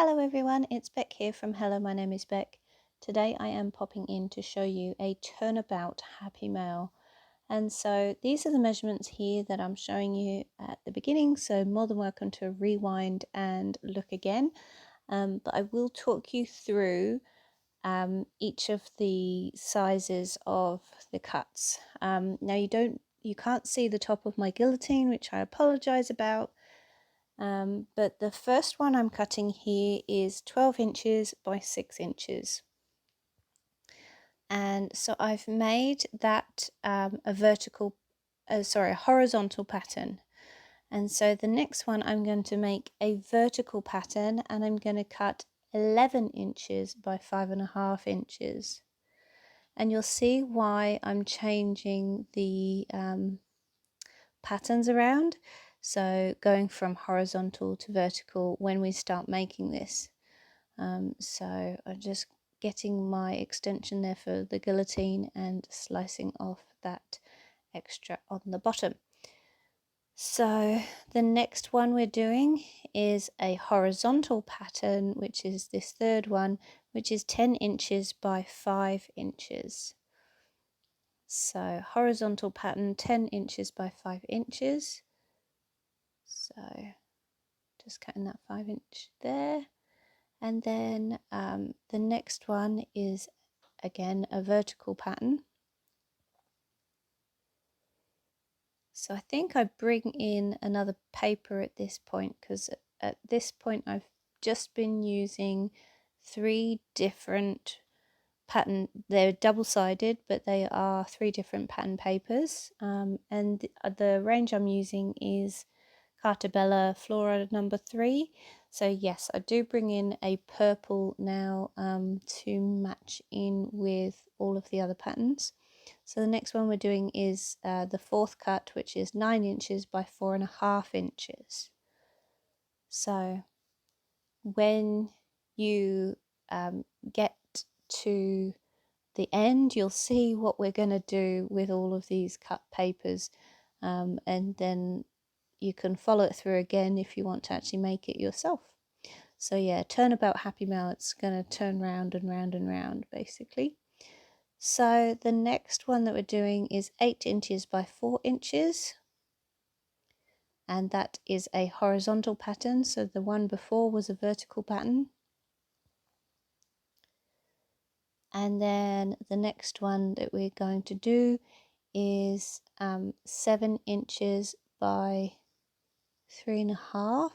Hello everyone, it's Beck here from Hello, my name is Beck. Today I am popping in to show you a Turnabout Happy Mail. And so these are the measurements here that I'm showing you at the beginning, so more than welcome to rewind and look again. But I will talk you through each of the sizes of the cuts. Now you can't see the top of my guillotine, which I apologize about. But the first one I'm cutting here is 12 inches by 6 inches. And so I've made that a horizontal pattern. And so the next one I'm going to make a vertical pattern, and I'm going to cut 11 inches by 5.5 inches. And you'll see why I'm changing the patterns around, so going from horizontal to vertical when we start making this. So I'm just getting my extension there for the guillotine and slicing off that extra on the bottom. So the next one we're doing is a horizontal pattern, which is this third one, which is 10 inches by 5 inches. So horizontal pattern, 10 inches by 5 inches. So just cutting that 5-inch there. And then the next one is again a vertical pattern. So I think I bring in another paper at this point, because at this point I've just been using 3 different pattern. They're double-sided, but they are 3 different pattern papers, and the range I'm using is Carta Bella Flora number 3. So yes, I do bring in a purple now to match in with all of the other patterns. So the next one we're doing is the fourth cut, which is 9 inches by 4.5 inches. So when you get to the end, you'll see what we're going to do with all of these cut papers, and then you can follow it through again if you want to actually make it yourself. So yeah, Turnabout Happy Mail, it's going to turn round and round and round basically. So the next one that we're doing is 8 inches by 4 inches, and that is a horizontal pattern. So the one before was a vertical pattern. And then the next one that we're going to do is 7 inches by 3.5,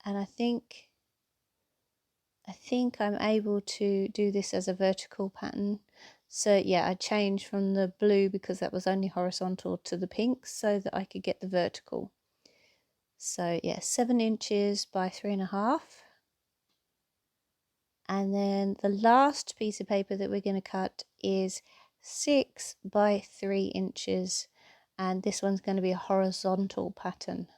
and I think I'm able to do this as a vertical pattern. So yeah, I changed from the blue, because that was only horizontal, to the pink so that I could get the vertical. So yeah, 7 inches by 3.5. And then the last piece of paper that we're going to cut is 6 by 3 inches, and this one's going to be a horizontal pattern.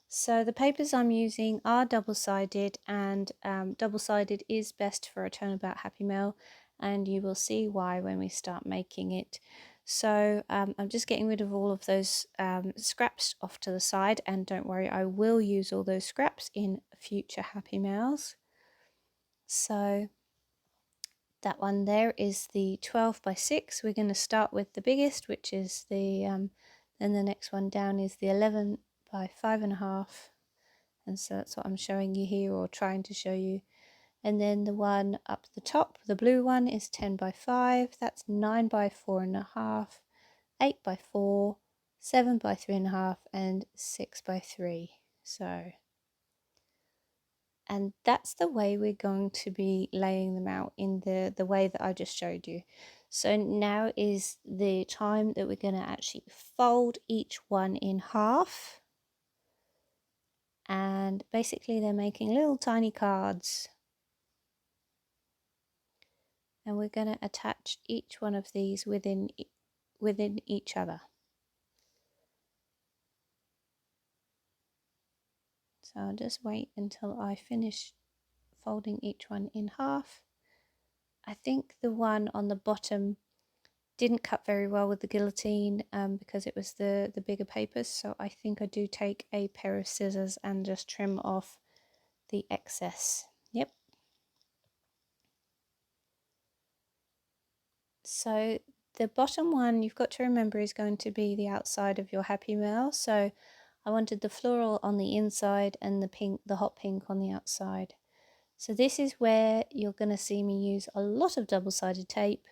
So the papers I'm using are double-sided, and double-sided is best for a Turnabout Happy Mail, and you will see why when we start making it. So I'm just getting rid of all of those scraps off to the side, and don't worry, I will use all those scraps in future Happy Mails. So that one there is the 12 by 6. We're going to start with the biggest, which is the then the next one down is the 11 by 5.5, and so that's what I'm showing you here, or trying to show you. And then the one up the top, the blue one, is 10 by 5. That's 9 by 4.5, 8 by 4, 7 by 3.5, and 6 by 3. So, and that's the way we're going to be laying them out in the way that I just showed you. So now is the time that we're going to actually fold each one in half, and basically they're making little tiny cards, and we're going to attach each one of these within each other. So I'll just wait until I finish folding each one in half. I think the one on the bottom didn't cut very well with the guillotine because it was the bigger papers, so I think I do take a pair of scissors and just trim off the excess. Yep. So the bottom one you've got to remember is going to be the outside of your Happy Mail. So I wanted the floral on the inside and the hot pink on the outside. So this is where you're going to see me use a lot of double-sided tape.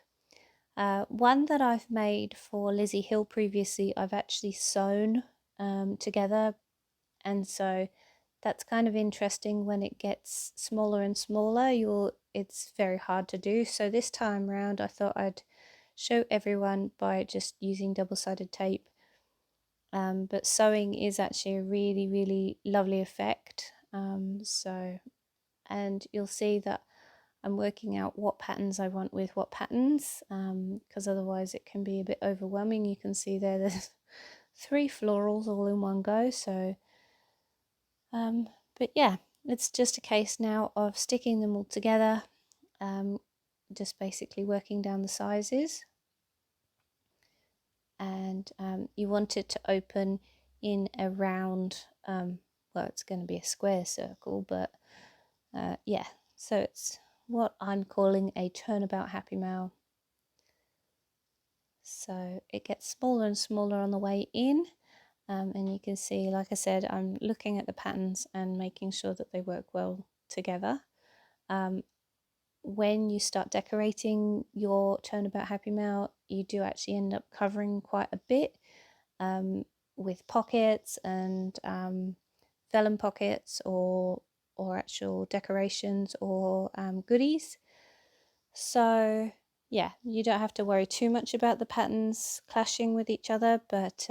One that I've made for Lizzie Hill previously, I've actually sewn together, and so that's kind of interesting. When it gets smaller and smaller, it's very hard to do. So this time round I thought I'd show everyone by just using double-sided tape. But sewing is actually a really lovely effect. And you'll see that I'm working out what patterns I want with what patterns, because otherwise it can be a bit overwhelming. You can see there's 3 florals all in one go. So but yeah, it's just a case now of sticking them all together, just basically working down the sizes. And you want it to open in a round, well, it's going to be a square circle, but yeah, so it's what I'm calling a Turnabout Happy Mail. So it gets smaller and smaller on the way in, and you can see, like I said, I'm looking at the patterns and making sure that they work well together. When you start decorating your Turnabout Happy Mail, you do actually end up covering quite a bit with pockets and vellum pockets or actual decorations or goodies. So yeah, you don't have to worry too much about the patterns clashing with each other, but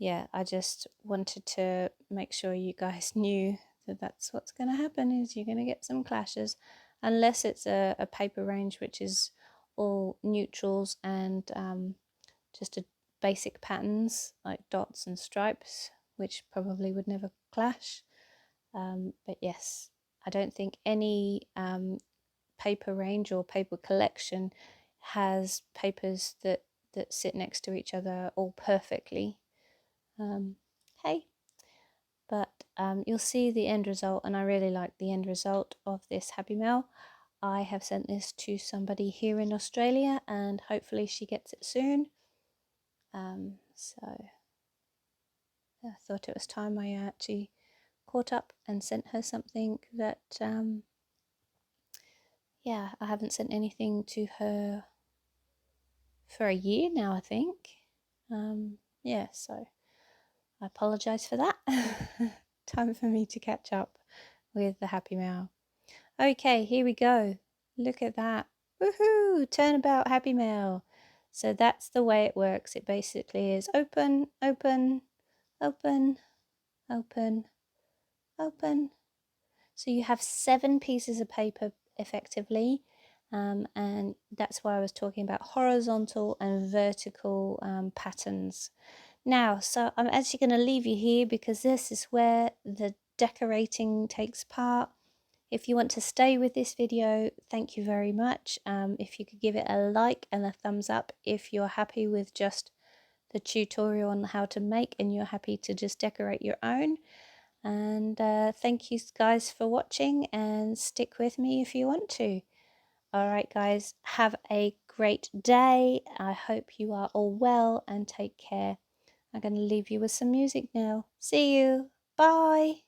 yeah, I just wanted to make sure you guys knew that that's what's going to happen, is you're going to get some clashes, unless it's a paper range which is all neutrals and just a basic patterns like dots and stripes, which probably would never clash. But yes, I don't think any paper range or paper collection has papers that sit next to each other all perfectly. Hey, but you'll see the end result, and I really like the end result of this Happy Mail. I have sent this to somebody here in Australia, and hopefully she gets it soon. So I thought it was time I actually caught up and sent her something that yeah, I haven't sent anything to her for a year now, I think. Yeah, so I apologise for that. Time for me to catch up with the Happy Mail. Okay, here we go. Look at that. Woohoo! Turnabout Happy Mail. So that's the way it works. It basically is open, open, open, open, open. So you have 7 pieces of paper effectively, and that's why I was talking about horizontal and vertical patterns. Now, so I'm actually going to leave you here because this is where the decorating takes part. If you want to stay with this video, thank you very much. If you could give it a like and a thumbs up if you're happy with just the tutorial on how to make and you're happy to just decorate your own. And thank you guys for watching, and stick with me if you want to. Alright guys, have a great day. I hope you are all well and take care. I'm going to leave you with some music now. See you. Bye.